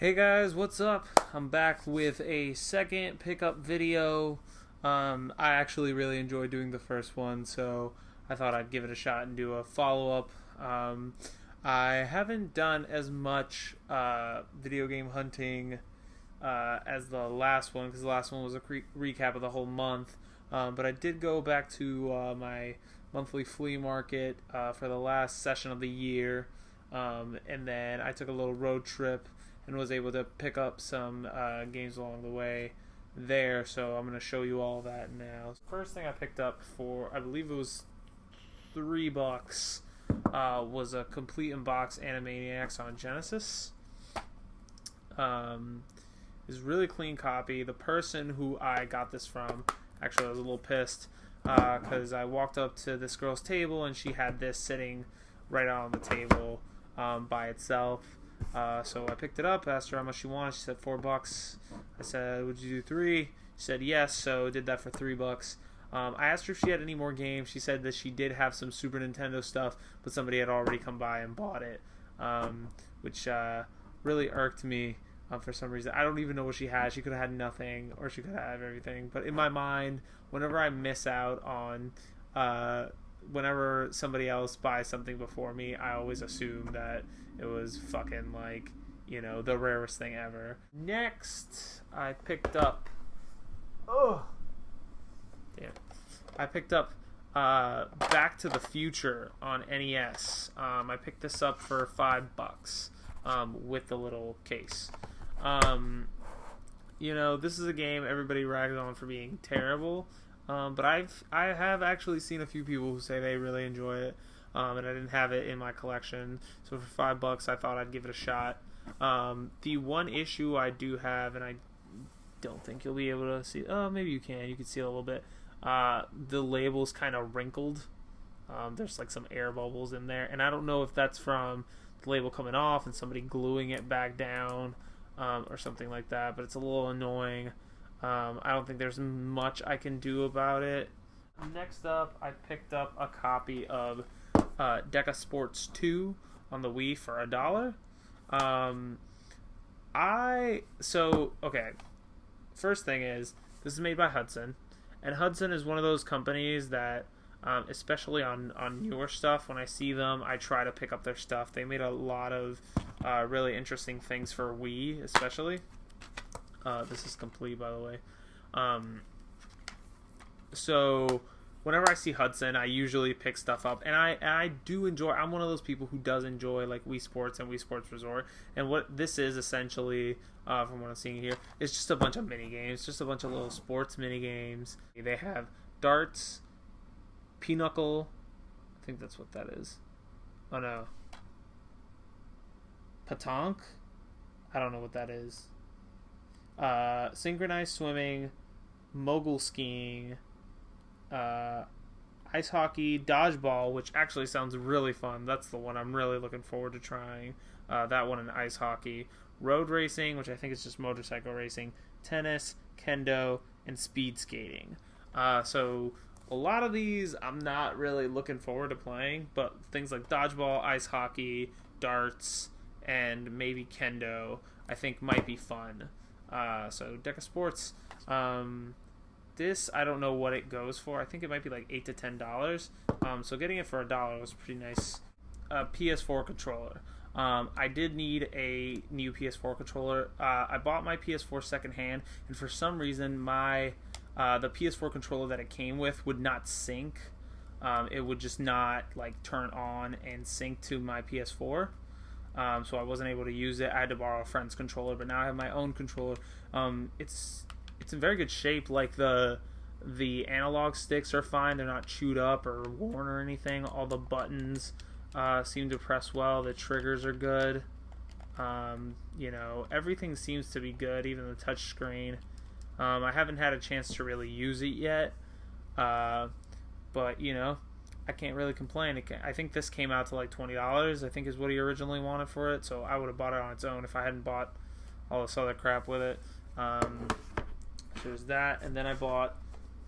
Hey guys, what's up? I'm back with a second pickup video. I actually really enjoyed doing the first one, so I thought I'd give it a shot and do a follow-up. I haven't done as much video game hunting as the last one, because the last one was a recap of the whole month. But I did go back to my monthly flea market for the last session of the year, and then I took a little road trip and was able to pick up some games along the way there, so I'm going to show you all that now. First thing I picked up for, I believe it was $3, was a complete in-box Animaniacs on Genesis. It's a really clean copy. The person who I got this from, actually I was a little pissed, because I walked up to this girl's table and she had this sitting right out on the table by itself. So I picked it up, asked her how much she wanted. She said $4. I said, would you do 3? She said yes, so did that for $3. I asked her if she had any more games. She said that she did have some Super Nintendo stuff, but somebody had already come by and bought it, which really irked me for some reason. I don't even know what she had. She could have had nothing, or she could have everything. But in my mind, whenever I miss out on whenever somebody else buys something before me, I always assume that it was fucking, like, you know, the rarest thing ever. Next, I picked up Back to the Future on NES. I picked this up for $5 with the little case. You know, this is a game everybody rags on for being terrible. But I have actually seen a few people who say they really enjoy it, and I didn't have it in my collection, so for $5 I thought I'd give it a shot. The one issue I do have, and I don't think you'll be able to see, maybe you can see a little bit, the label's kind of wrinkled. There's like some air bubbles in there, and I don't know if that's from the label coming off and somebody gluing it back down, or something like that, but it's a little annoying. I don't think there's much I can do about it. Next up, I picked up a copy of Sega Sports 2 on the Wii for $1. Okay. First thing is, this is made by Hudson, and Hudson is one of those companies that, especially on newer stuff, when I see them, I try to pick up their stuff. They made a lot of really interesting things for Wii, especially. This is complete, by the way. So whenever I see Hudson, I usually pick stuff up, and I do enjoy. I'm one of those people who does enjoy like Wii Sports and Wii Sports Resort. And what this is essentially, from what I'm seeing here, is just a bunch of mini games, just a bunch of little sports mini games. They have darts, pinochle. I think that's what that is. Oh no, petanque. I don't know what that is. Synchronized swimming, mogul skiing, ice hockey, dodgeball, which actually sounds really fun. That's the one I'm really looking forward to trying. That one, and ice hockey, road racing, which I think is just motorcycle racing, tennis, kendo, and speed skating. So a lot of these I'm not really looking forward to playing, but things like dodgeball, ice hockey, darts, and maybe kendo I think might be fun. So Sega Sports, this I don't know what it goes for. I think it might be like $8 to $10. So getting it for $1 was pretty nice. PS4 controller. I did need a new PS4 controller. I bought my PS4 secondhand, and for some reason my the PS4 controller that it came with would not sync. It would just not like turn on and sync to my PS4. So I wasn't able to use it. I had to borrow a friend's controller, but now I have my own controller. It's in very good shape. Like the analog sticks are fine. They're not chewed up or worn or anything. All the buttons seem to press well. The triggers are good. You know, everything seems to be good, even the touch screen. I haven't had a chance to really use it yet, but you know, I can't really complain. I think this came out to like $20, I think is what he originally wanted for it, so I would have bought it on its own if I hadn't bought all this other crap with it. So there's that, and then I bought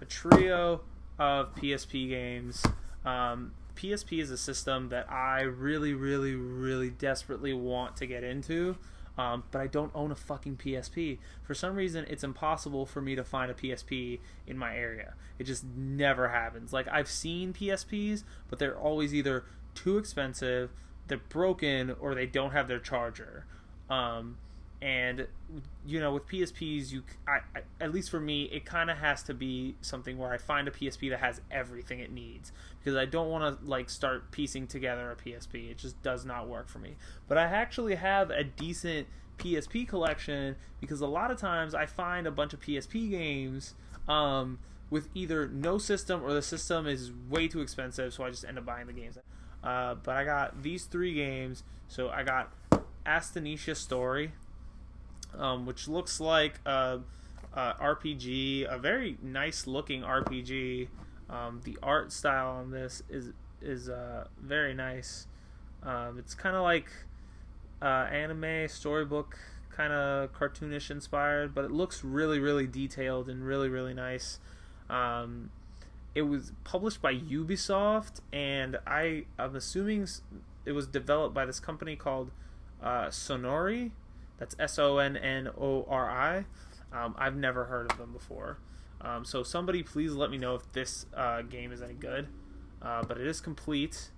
a trio of PSP games. PSP is a system that I really, really, really desperately want to get into. but I don't own a fucking PSP. For some reason, it's impossible for me to find a PSP in my area. It just never happens. Like, I've seen PSPs, but they're always either too expensive, they're broken, or they don't have their charger. And you know, with PSPs, at least for me, it kind of has to be something where I find a PSP that has everything it needs, because I don't want to like start piecing together a PSP. It just does not work for me. But I actually have a decent PSP collection, because a lot of times I find a bunch of PSP games with either no system, or the system is way too expensive, so I just end up buying the games. But I got these 3 games. So I got Astonisha Story, which looks like a RPG, a very nice looking RPG. The art style on this is very nice. It's kind of like anime, storybook, kind of cartoonish inspired, but it looks really, really detailed and really, really nice. It was published by Ubisoft, and I'm assuming it was developed by this company called Sonori. That's Sonnori. I've never heard of them before. So somebody please let me know if this game is any good. But it is complete.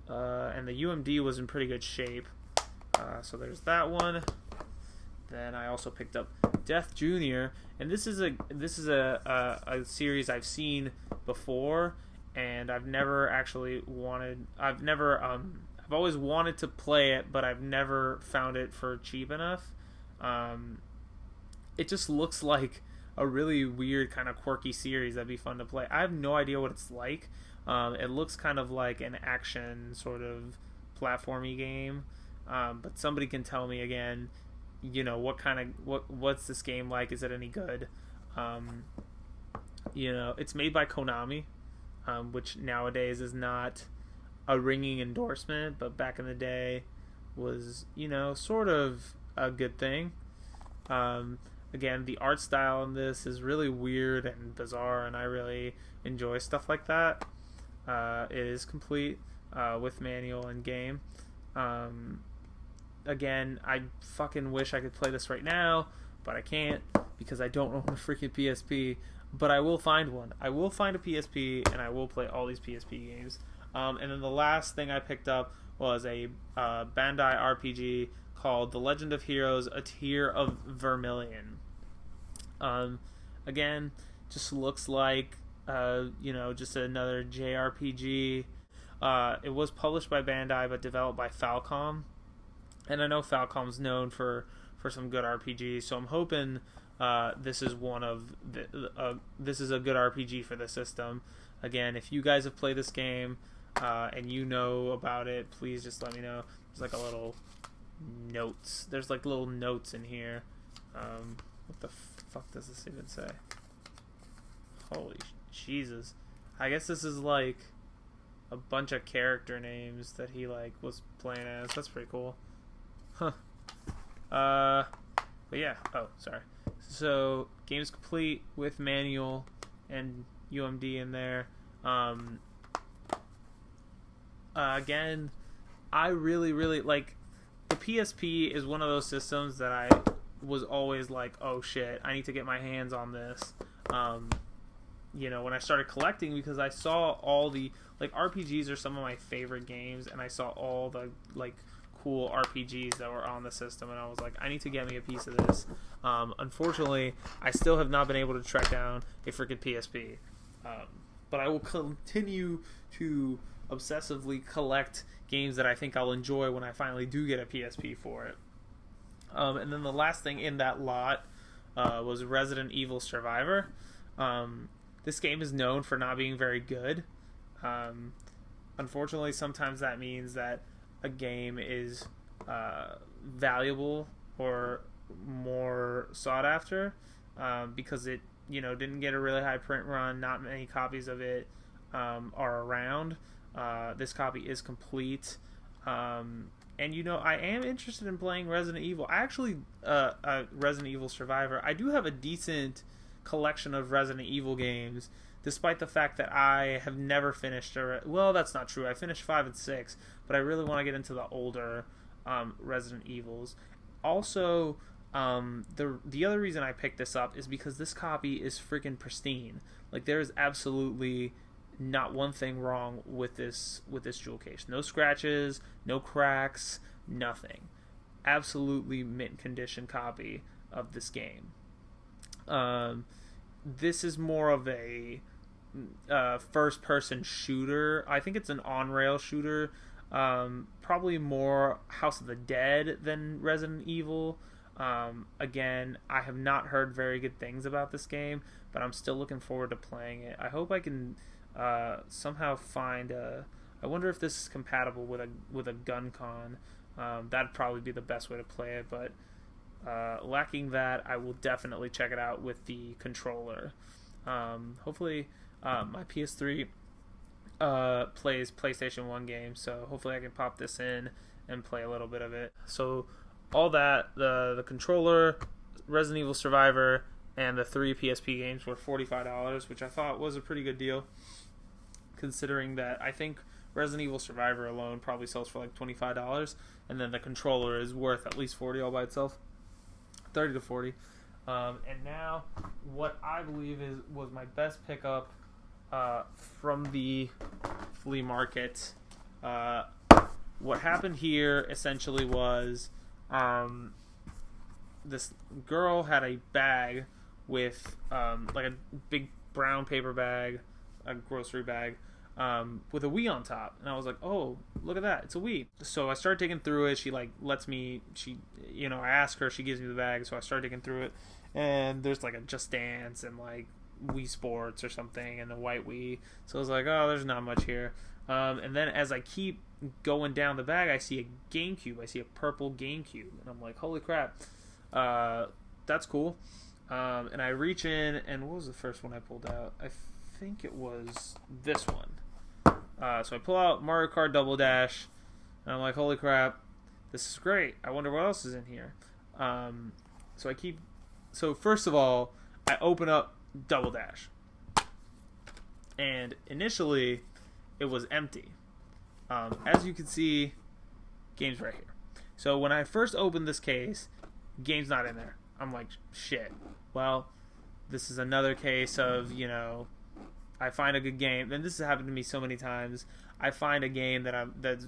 And the UMD was in pretty good shape. So there's that one. Then I also picked up Death Jr. And this is a series I've seen before, and I've never actually wanted. I've always wanted to play it, but I've never found it for cheap enough. It just looks like a really weird, kind of quirky series that'd be fun to play. I have no idea what it's like. It looks kind of like an action sort of platformy game, but somebody can tell me again, you know, what's this game like? Is it any good? You know, it's made by Konami, which nowadays is not a ringing endorsement, but back in the day was, you know, sort of a good thing. Again, the art style in this is really weird and bizarre, and I really enjoy stuff like that. It is complete with manual and game. Again, I fucking wish I could play this right now, but I can't, because I don't own a freaking PSP. But I will find one. I will find a PSP, and I will play all these PSP games. And then the last thing I picked up was a Bandai RPG called The Legend of Heroes: A Tear of Vermilion. Again, just looks like you know, just another JRPG. It was published by Bandai but developed by Falcom, and I know Falcom's known for some good RPGs, so I'm hoping this is this is a good RPG for the system. Again, if you guys have played this game and you know about it, please just let me know. There's like a little notes. There's like little notes in here. What the fuck does this even say? Holy Jesus. I guess this is like a bunch of character names that he like was playing as. That's pretty cool. Huh. But yeah. Oh, sorry. So, game's complete with manual and UMD in there. Again, I really, really like the PSP. Is one of those systems that I was always like, oh shit, I need to get my hands on this. You know, when I started collecting, because I saw all the like RPGs are some of my favorite games, and I saw all the like cool RPGs that were on the system, and I was like, I need to get me a piece of this. Unfortunately, I still have not been able to track down a freaking PSP, but I will continue to obsessively collect games that I think I'll enjoy when I finally do get a PSP for it. And then the last thing in that lot was Resident Evil Survivor. This game is known for not being very good. Unfortunately, sometimes that means that a game is valuable or more sought after because it, you know, didn't get a really high print run. Not many copies of it are around. This copy is complete. And, you know, I am interested in playing Resident Evil. I actually, Resident Evil Survivor, I do have a decent collection of Resident Evil games, despite the fact that I have never finished well, that's not true. I finished 5 and 6, but I really want to get into the older Resident Evils. Also, the other reason I picked this up is because this copy is freaking pristine. Like, there is absolutely not one thing wrong with this jewel case. No scratches, no cracks, nothing. Absolutely mint condition copy of this game. This is more of a first person shooter. I think it's an on-rail shooter. Probably more House of the Dead than Resident Evil. Again, I have not heard very good things about this game, but I'm still looking forward to playing it. I hope I can somehow find I wonder if this is compatible with a gun con. That'd probably be the best way to play it, but lacking that, I will definitely check it out with the controller. Hopefully my PS3 plays PlayStation 1 games, so hopefully I can pop this in and play a little bit of it. So all that, the controller, Resident Evil Survivor, and the 3 PSP games were $45, which I thought was a pretty good deal, considering that I think Resident Evil Survivor alone probably sells for like $25, and then the controller is worth at least $40 all by itself, 30 to 40. And now, what I believe was my best pickup from the flea market. What happened here essentially was this girl had a bag with like a big brown paper bag, a grocery bag, with a Wii on top, and I was like, oh, look at that, it's a Wii. So I start digging through it. She like lets me, I ask her, she gives me the bag, so I start digging through it, and there's like a Just Dance and like Wii Sports or something and the white Wii. So I was like, oh, there's not much here. And then as I keep going down the bag, I see a GameCube. I see a purple GameCube, and I'm like, holy crap, that's cool. And I reach in, and what was the first one I pulled out? I think it was this one. So I pull out Mario Kart Double Dash, and I'm like, holy crap, this is great. I wonder what else is in here. So first of all, I open up Double Dash, and initially it was empty. As you can see, game's right here. So when I first opened this case, game's not in there. I'm like, shit. Well, this is another case of, I find a good game, and this has happened to me so many times. I find a game that's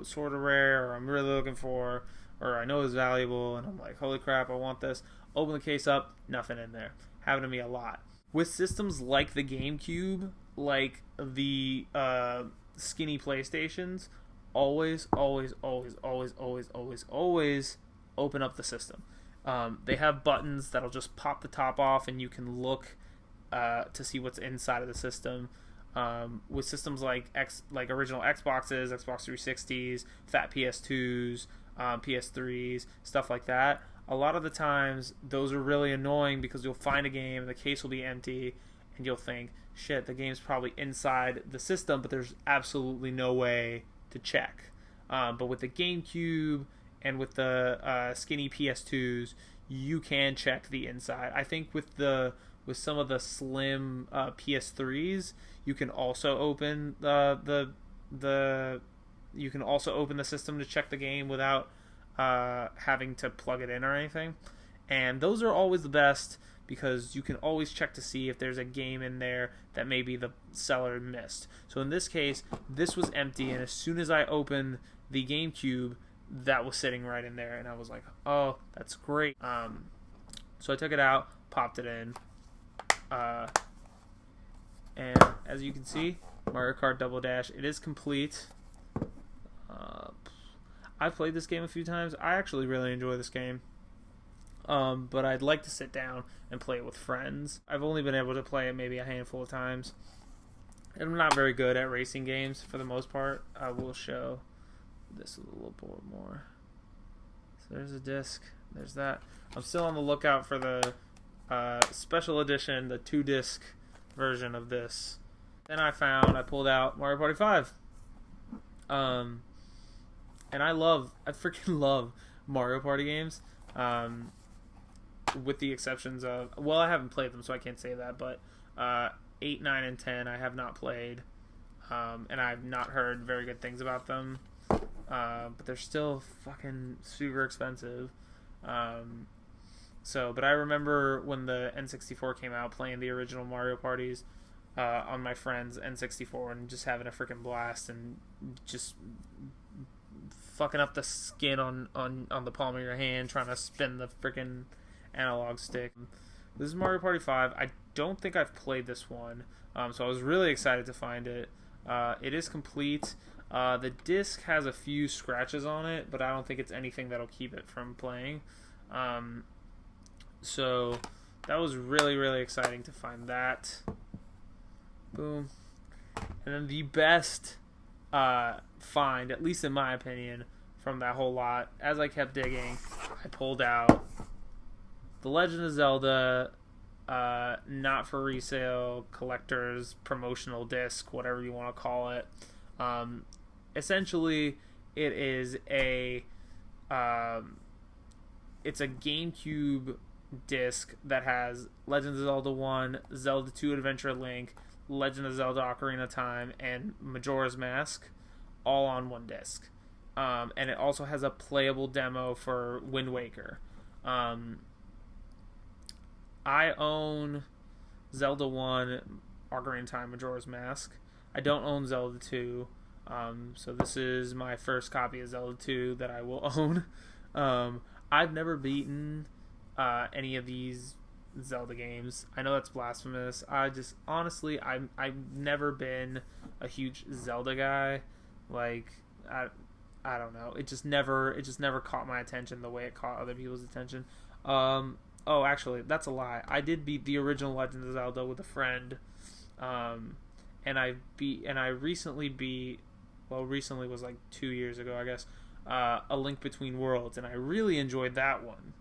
sort of rare, or I'm really looking for, or I know is valuable, and I'm like, holy crap, I want this. Open the case up, nothing in there. Happened to me a lot. With systems like the GameCube, like the skinny PlayStations, always open up the system. They have buttons that'll just pop the top off, and you can look to see what's inside of the system. With systems like original Xboxes, Xbox 360s, fat PS2s, PS3s, stuff like that, a lot of the times those are really annoying because you'll find a game, the case will be empty, and you'll think, shit, the game's probably inside the system, but there's absolutely no way to check. But with the GameCube and with the skinny PS2s, you can check the inside. I think with some of the slim PS3s, you can also open the system to check the game without having to plug it in or anything. And those are always the best because you can always check to see if there's a game in there that maybe the seller missed. So in this case, this was empty, and as soon as I opened the GameCube, that was sitting right in there, and I was like, oh, that's great. So I took it out, popped it in, and as you can see, Mario Kart Double Dash, it is complete. I've played this game a few times. I actually really enjoy this game, but I'd like to sit down and play it with friends. I've only been able to play it maybe a handful of times, and I'm not very good at racing games for the most part. I will show this a little bit more. So there's a disc. There's that. I'm still on the lookout for the special edition, the 2-disc version of this. Then I pulled out Mario Party 5. And I freaking love Mario Party games. With the exceptions of, well, I haven't played them, so I can't say that, but 8, 9, and 10 I have not played. And I've not heard very good things about them. but they're still fucking super expensive. But I remember when the N64 came out, playing the original Mario parties on my friend's N64 and just having a freaking blast and just fucking up the skin on the palm of your hand trying to spin the freaking analog stick. This is Mario Party 5. I don't think I've played this one, so I was really excited to find it. It is complete. The disc has a few scratches on it, but I don't think it's anything that'll keep it from playing. So that was really, really exciting to find that. Boom. And then the best find, at least in my opinion, from that whole lot, as I kept digging, I pulled out The Legend of Zelda, not for resale, collector's promotional disc, whatever you want to call it. Essentially, it is it's a GameCube disc that has Legend of Zelda 1, Zelda 2 Adventure Link, Legend of Zelda Ocarina of Time, and Majora's Mask, all on one disc. And it also has a playable demo for Wind Waker. I own Zelda 1, Ocarina of Time, Majora's Mask. I don't own Zelda 2, so this is my first copy of Zelda 2 that I will own. I've never beaten any of these Zelda games. I know that's blasphemous. Honestly, I've never been a huge Zelda guy. Like, I don't know. It just never caught my attention the way it caught other people's attention. Oh, actually, that's a lie. I did beat the original Legend of Zelda with a friend, and I recently beat. Well, recently was like 2 years ago, I guess. A Link Between Worlds, and I really enjoyed that one.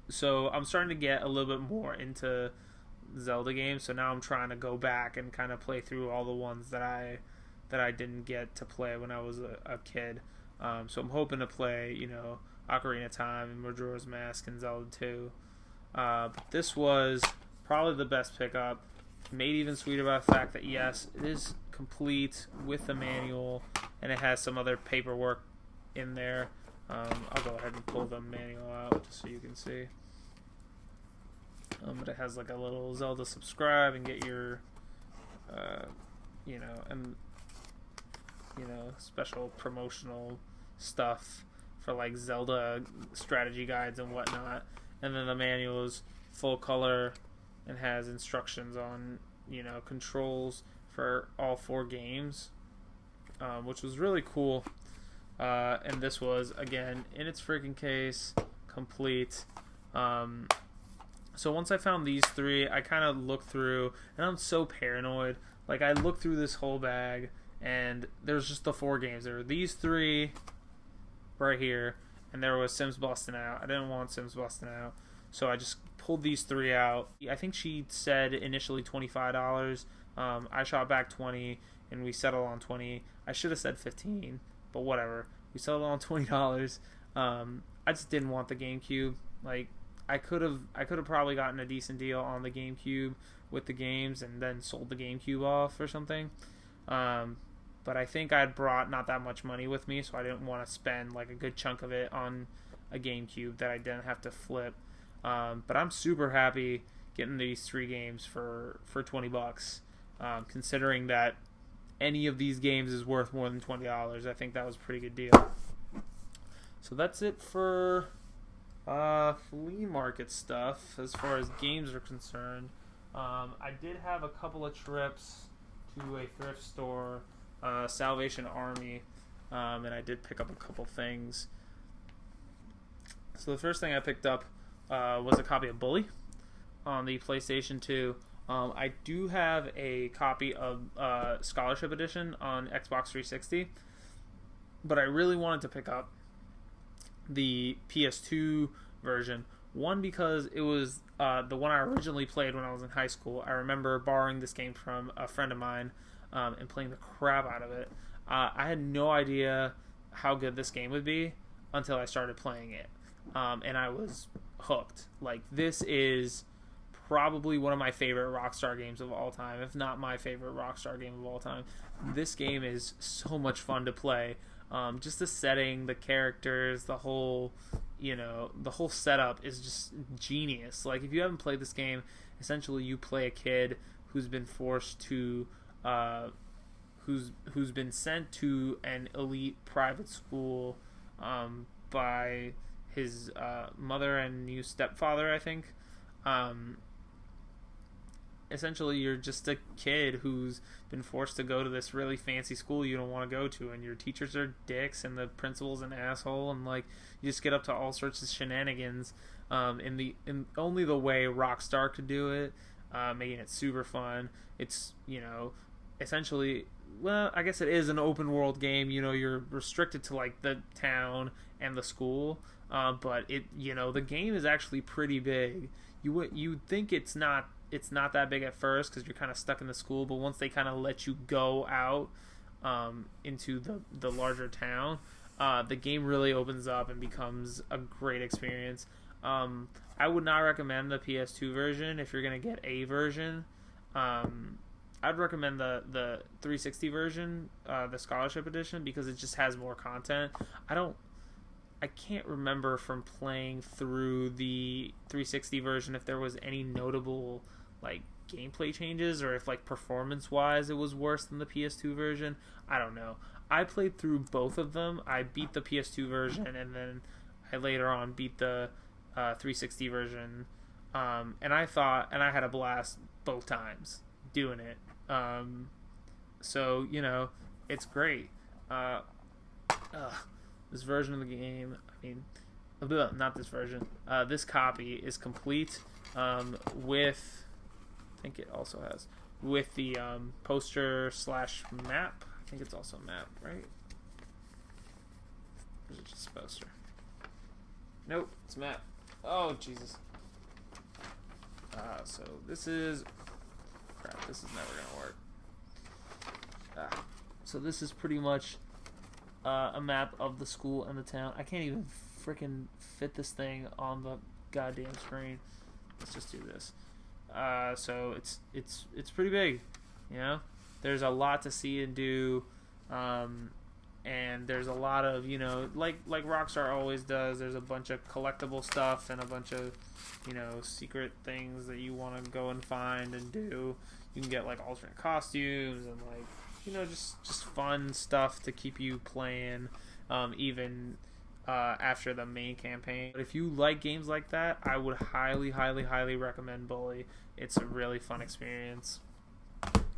So I'm starting to get a little bit more into Zelda games. So now I'm trying to go back and kind of play through all the ones that I didn't get to play when I was a kid. So I'm hoping to play, Ocarina of Time and Majora's Mask and Zelda 2. But this was probably the best pickup. Made even sweeter by the fact that, yes, it is complete with the manual, and it has some other paperwork in there. I'll go ahead and pull the manual out just so you can see. But it has like a little Zelda subscribe and get your, special promotional stuff for like Zelda strategy guides and whatnot. And then the manual is full color and has instructions on, controls for all 4 games, which was really cool. And this was, again, in its freaking case, complete. So once I found these 3, I kind of looked through, and I'm so paranoid. Like, I looked through this whole bag, and there's just the 4 games. There were these 3 right here, and there was Sims Bustin' Out. I didn't want Sims Bustin' Out, so I just pulled these 3 out. I think she said initially $25. I shot back 20, and we settled on 20. I should have said 15, but whatever. We settled on $20. I just didn't want the GameCube. Like, I could have probably gotten a decent deal on the GameCube with the games and then sold the GameCube off or something. But I think I'd brought not that much money with me, so I didn't want to spend like a good chunk of it on a GameCube that I didn't have to flip. But I'm super happy getting these 3 games for $20. Considering that any of these games is worth more than $20, I think that was a pretty good deal. So that's it for flea market stuff as far as games are concerned. I did have a couple of trips to a thrift store, Salvation Army, and I did pick up a couple things. So the first thing I picked up was a copy of Bully on the PlayStation 2. I do have a copy of Scholarship Edition on Xbox 360, but I really wanted to pick up the PS2 version. One, because it was the one I originally played when I was in high school. I remember borrowing this game from a friend of mine and playing the crap out of it. I had no idea how good this game would be until I started playing it, and I was hooked. Like, this is probably one of my favorite Rockstar games of all time, if not my favorite Rockstar game of all time. This game is so much fun to play. Just the setting, the characters, the whole setup is just genius. Like, if you haven't played this game, essentially you play a kid who's been forced to, who's been sent to an elite private school by his mother and new stepfather, I think. Essentially, you're just a kid who's been forced to go to this really fancy school you don't want to go to, and your teachers are dicks, and the principal's an asshole, and like you just get up to all sorts of shenanigans in only the way Rockstar could do it, making it super fun. It's, essentially, well, I guess it is an open world game. You're restricted to like the town and the school, but the game is actually pretty big. You'd think it's not that big at first because you're kind of stuck in the school, but once they kind of let you go out into the larger town, the game really opens up and becomes a great experience. I would not recommend the PS2 version if you're going to get a version. I'd recommend the 360 version, the Scholarship Edition, because it just has more content. I can't remember from playing through the 360 version if there was any notable like gameplay changes, or if like performance wise it was worse than the PS2 version. I don't know. I played through both of them. I beat the PS2 version, and then I later on beat the 360 version, and I had a blast both times doing it. So it's great. This version of the game, not this version, this copy is complete with, I think it also has, with the poster / map. I think it's also a map, right? Or is it just a poster? Nope, it's a map. Oh, Jesus. So this is, crap, this is never gonna work. So this is pretty much a map of the school and the town. I can't even freaking fit this thing on the goddamn screen. Let's just do this. So it's pretty big, There's a lot to see and do, and there's a lot of like Rockstar always does. There's a bunch of collectible stuff and a bunch of secret things that you want to go and find and do. You can get like alternate costumes and like just fun stuff to keep you playing, even after the main campaign. But if you like games like that, I would highly, highly, highly recommend Bully. It's a really fun experience.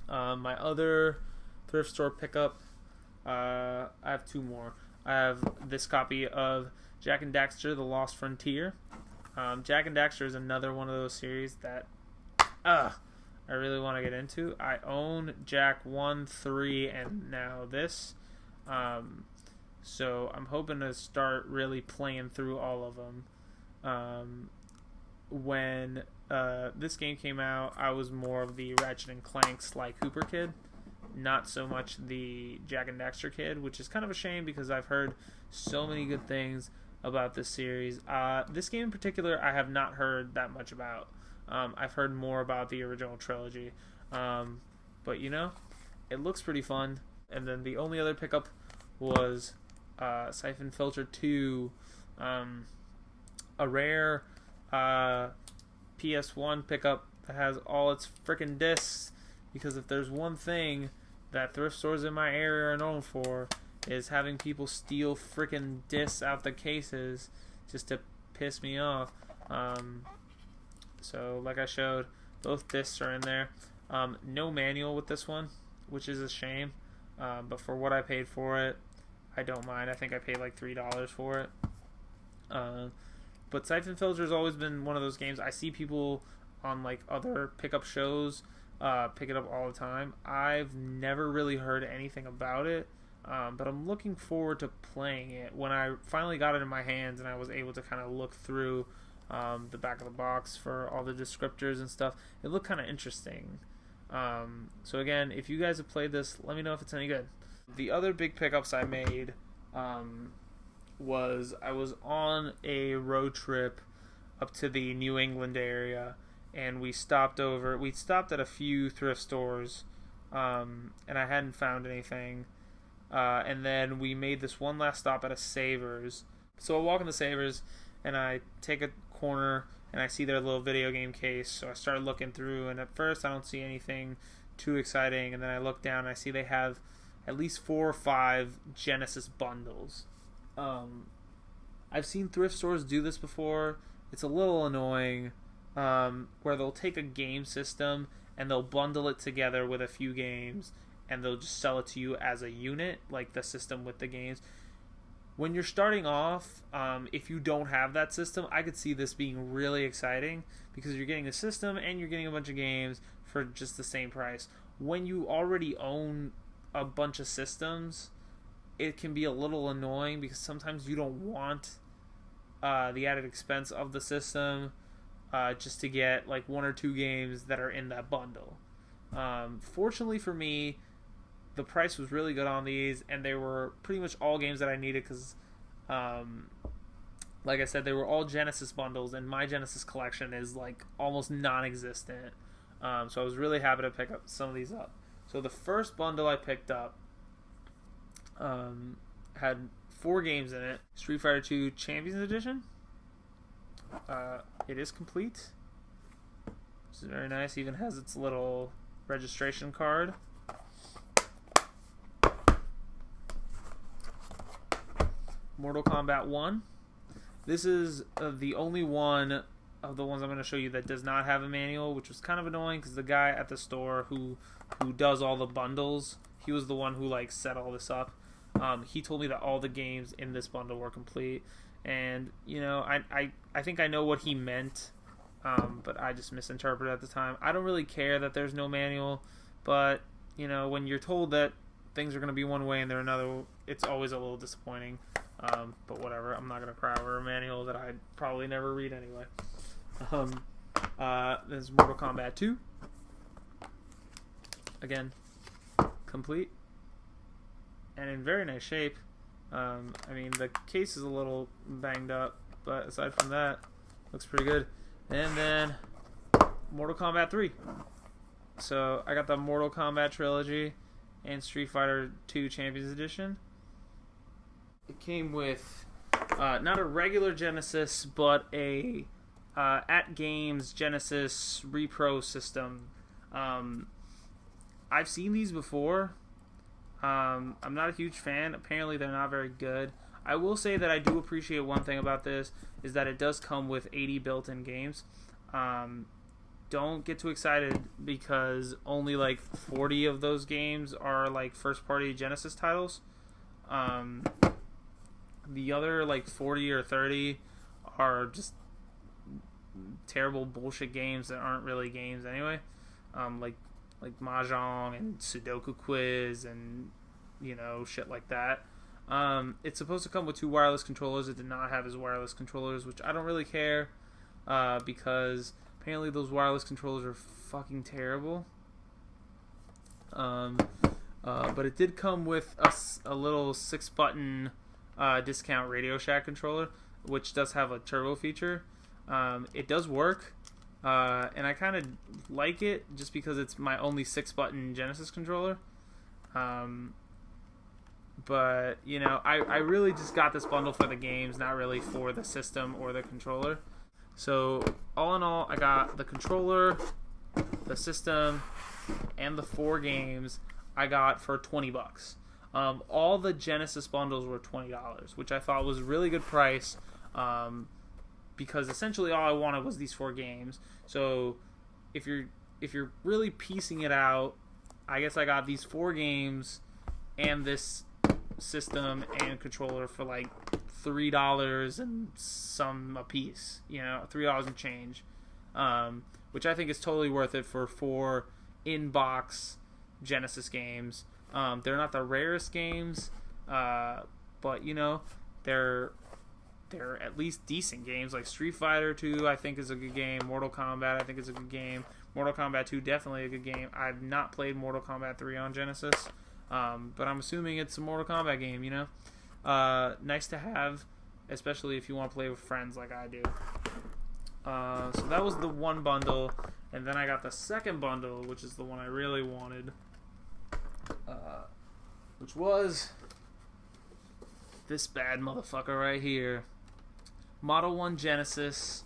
My other thrift store pickup, I have two more. I have this copy of Jak and Daxter: The Lost Frontier. Jak and Daxter is another one of those series that I really want to get into. I own Jak 1, 3, and now this. So I'm hoping to start really playing through all of them. When this game came out, I was more of the Ratchet and Clank Sly Cooper kid, not so much the Jak and Daxter kid, which is kind of a shame because I've heard so many good things about this series. This game in particular, I have not heard that much about. I've heard more about the original trilogy, but it looks pretty fun. And then the only other pickup was Siphon Filter 2, a rare PS1 pickup that has all its frickin' discs, because if there's one thing that thrift stores in my area are known for, is having people steal frickin' discs out the cases just to piss me off. So like I showed, both discs are in there. No manual with this one, which is a shame, but for what I paid for it, I don't mind. I think I paid like $3 for it. But Siphon Filter has always been one of those games. I see people on like other pickup shows pick it up all the time. I've never really heard anything about it, but I'm looking forward to playing it. When I finally got it in my hands and I was able to kind of look through the back of the box for all the descriptors and stuff, it looked kind of interesting. So again, if you guys have played this, let me know if it's any good. The other big pickups I made was I was on a road trip up to the New England area, and we stopped at a few thrift stores, and I hadn't found anything. And then we made this one last stop at a Savers. So I walk in the Savers, and I take a corner, and I see their little video game case. So I started looking through, and at first I don't see anything too exciting. And then I look down, and I see they have at least 4 or 5 Genesis bundles. I've seen thrift stores do this before. It's a little annoying, where they'll take a game system and they'll bundle it together with a few games, and they'll just sell it to you as a unit, like the system with the games. When you're starting off, if you don't have that system, I could see this being really exciting because you're getting a system and you're getting a bunch of games for just the same price. When you already own a bunch of systems, it can be a little annoying because sometimes you don't want the added expense of the system just to get like 1 or 2 games that are in that bundle. Fortunately for me, the price was really good on these, and they were pretty much all games that I needed because, like I said, they were all Genesis bundles, and my Genesis collection is like almost non-existent. So I was really happy to pick up some of these up. So the first bundle I picked up had 4 games in it. Street Fighter 2 Champions Edition. It is complete. This is very nice. Even has its little registration card. Mortal Kombat 1. This is the only one of the ones I'm going to show you that does not have a manual, which was kind of annoying because the guy at the store who does all the bundles, he was the one who like set all this up. He told me that all the games in this bundle were complete, and you know, I think I know what he meant, but I just misinterpreted at the time. I don't really care that there's no manual, but you know, when you're told that things are going to be one way and they're another, it's always a little disappointing. But whatever, I'm not going to cry over a manual that I'd probably never read anyway. There's Mortal Kombat 2. Again, complete. And in very nice shape. I mean, the case is a little banged up, but aside from that, looks pretty good. And then Mortal Kombat 3. So I got the Mortal Kombat trilogy and Street Fighter 2 Champions Edition. It came with not a regular Genesis, but a At Games Genesis repro system. I've seen these before. I'm not a huge fan. Apparently they're not very good. I will say that I do appreciate one thing about this, is that it does come with 80 built-in games. Don't get too excited because only like 40 of those games are like first-party Genesis titles. The other like 40 or 30 are just terrible bullshit games that aren't really games anyway. Like Mahjong and Sudoku Quiz and, you know, shit like that. It's supposed to come with 2 wireless controllers. It did not have his wireless controllers, which I don't really care because apparently those wireless controllers are fucking terrible. But it did come with a little 6-button discount Radio Shack controller, which does have a turbo feature. It does work. And I kind of like it just because it's my only 6-button Genesis controller. But, you know, I really just got this bundle for the games, not really for the system or the controller. So, all in all, I got the controller, the system, and the 4 games I got for $20. All the Genesis bundles were $20, which I thought was a really good price. Because essentially all I wanted was these 4 games. So if you're really piecing it out, I guess I got these 4 games and this system and controller for like $3 and some a piece. You know, $3 and change, which I think is totally worth it for 4 in-box Genesis games. They're not the rarest games, but you know, they're at least decent games. Like Street Fighter 2 I think is a good game. Mortal Kombat I think is a good game. Mortal Kombat 2 definitely a good game. I've not played Mortal Kombat 3 on Genesis, but I'm assuming it's a Mortal Kombat game, you know. Nice to have, especially if you want to play with friends like I do. So that was the one bundle, and then I got the second bundle, which is the one I really wanted, which was this bad motherfucker right here, Model 1 Genesis,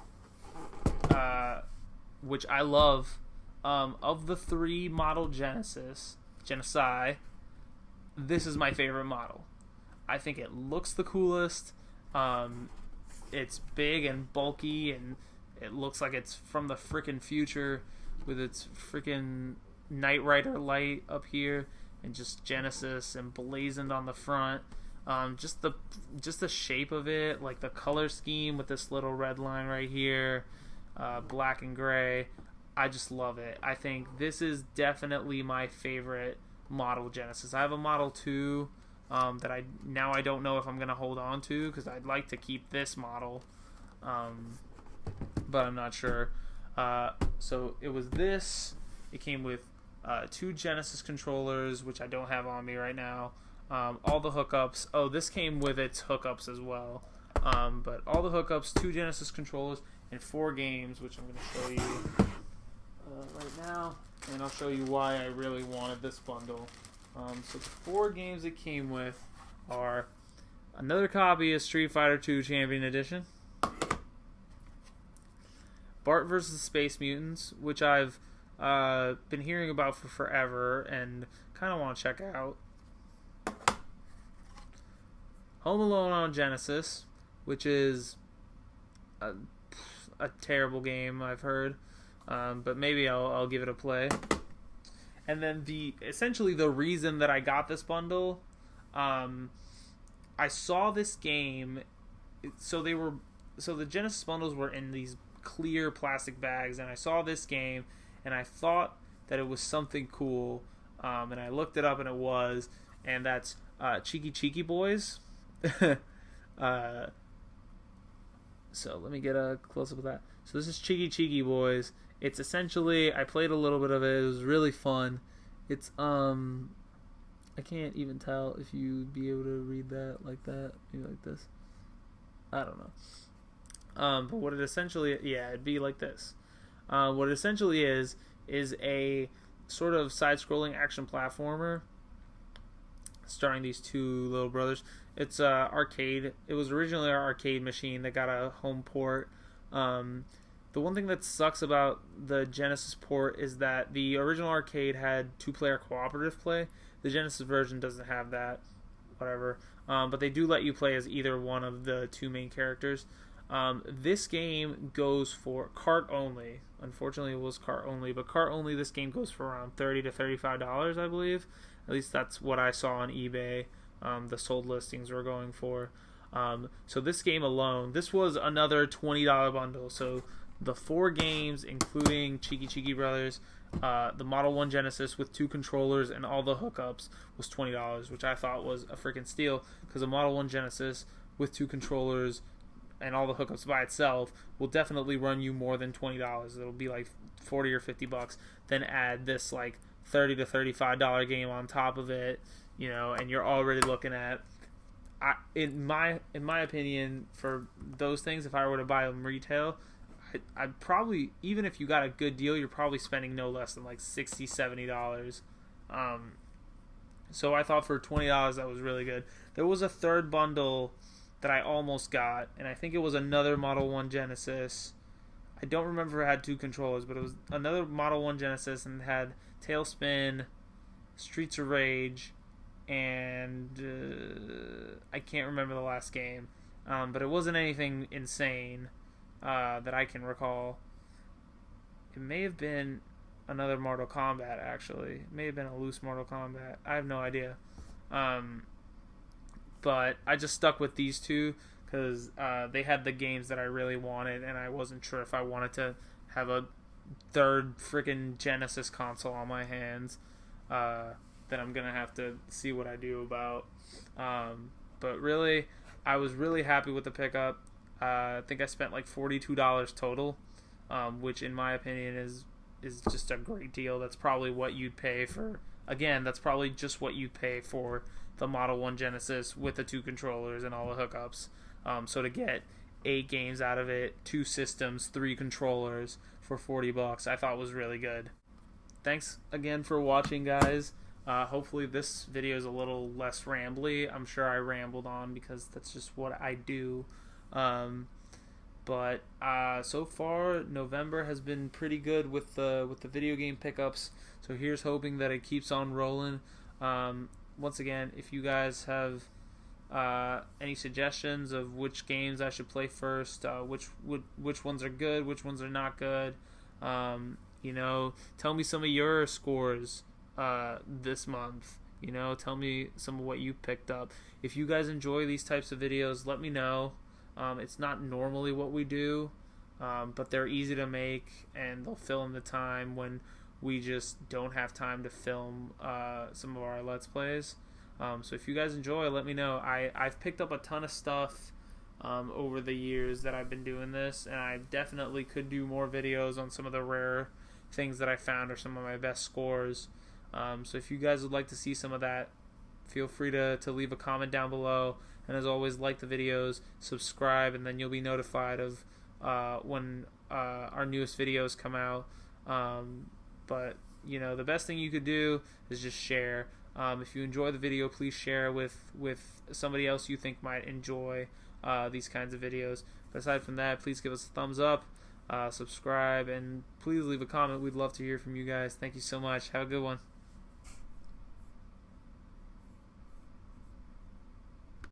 which I love. Of the 3 Model Genesis, this is my favorite model. I think it looks the coolest. It's big and bulky, and it looks like it's from the frickin' future with its frickin' Knight Rider light up here and just Genesis emblazoned on the front. Just the shape of it, like the color scheme with this little red line right here, black and gray. I just love it. I think this is definitely my favorite Model Genesis. I have a Model 2 that I don't know if I'm going to hold on to because I'd like to keep this model, but I'm not sure. So it was this. It came with 2 Genesis controllers, which I don't have on me right now. All the hookups. Oh, this came with its hookups as well. But all the hookups, 2 Genesis controllers, and 4 games, which I'm going to show you right now, and I'll show you why I really wanted this bundle. So the 4 games it came with are another copy of Street Fighter II Champion Edition, Bart vs. Space Mutants, which I've been hearing about for forever and kind of want to check out, Home Alone on Genesis, which is a terrible game, I've heard. But maybe I'll give it a play. And then essentially the reason that I got this bundle, I saw this game. So the Genesis bundles were in these clear plastic bags, and I saw this game, and I thought that it was something cool. And I looked it up, and it was, and that's Cheeky Cheeky Boys. So let me get a close up of that. So this is Cheeky Cheeky Boys. It's essentially, I played a little bit of it. It was really fun. It's I can't even tell if you'd be able to read that like that, maybe like this. I don't know. But what it essentially, it'd be like this. What it essentially is a sort of side-scrolling action platformer starring these 2 little brothers. It's arcade. It was originally our arcade machine that got a home port. The one thing that sucks about the Genesis port is that the original arcade had 2-player cooperative play. The Genesis version doesn't have that. Whatever. But they do let you play as either one of the 2 main characters. This game goes for Kart only. Unfortunately, it was Kart only. But Kart only, this game goes for around $30 to $35, I believe. At least that's what I saw on eBay. The sold listings were going for. So this game alone, this was another $20 bundle. So the 4 games, including Cheeky Cheeky Brothers, the Model 1 Genesis with 2 controllers and all the hookups was $20, which I thought was a freaking steal, because a Model 1 Genesis with 2 controllers and all the hookups by itself will definitely run you more than $20. It'll be like $40 or $50. Then add this like $30 to $35 game on top of it, and you're already looking at, in my opinion, for those things, if I were to buy them retail, I'd probably, even if you got a good deal, you're probably spending no less than like $60, $70. So I thought for $20 that was really good. There was a third bundle that I almost got, and I think it was another Model 1 Genesis. I don't remember if it had 2 controllers, but it was another Model 1 Genesis, and it had Tailspin, Streets of Rage, and I can't remember the last game. But it wasn't anything insane that I can recall. It may have been another Mortal Kombat, actually. It may have been a loose Mortal Kombat. I have no idea. But I just stuck with these 2 because they had the games that I really wanted, and I wasn't sure if I wanted to have a third freaking Genesis console on my hands that I'm going to have to see what I do about. But really, I was really happy with the pickup. I think I spent like $42 total, which in my opinion is just a great deal. That's probably what you'd pay for, again, that's probably just what you'd pay for the Model 1 Genesis with the 2 controllers and all the hookups. So to get 8 games out of it, 2 systems, 3 controllers for $40. I thought was really good. Thanks again for watching, guys. Hopefully this video is a little less rambly. I'm sure I rambled on because that's just what I do. But so far November has been pretty good with the video game pickups. So here's hoping that it keeps on rolling. Once again, if you guys have any suggestions of which games I should play first, which ones are good, which ones are not good, tell me some of your scores this month. Tell me some of what you picked up. If you guys enjoy these types of videos, let me know. It's not normally what we do, but they're easy to make, and they'll fill in the time when we just don't have time to film some of our Let's Plays. So if you guys enjoy, let me know. I've picked up a ton of stuff over the years that I've been doing this, and I definitely could do more videos on some of the rare things that I found or some of my best scores. So if you guys would like to see some of that, feel free to leave a comment down below. And as always, like the videos, subscribe, and then you'll be notified of when our newest videos come out. But the best thing you could do is just share. If you enjoy the video, please share with somebody else you think might enjoy these kinds of videos. But aside from that, please give us a thumbs up, subscribe, and please leave a comment. We'd love to hear from you guys. Thank you so much. Have a good one.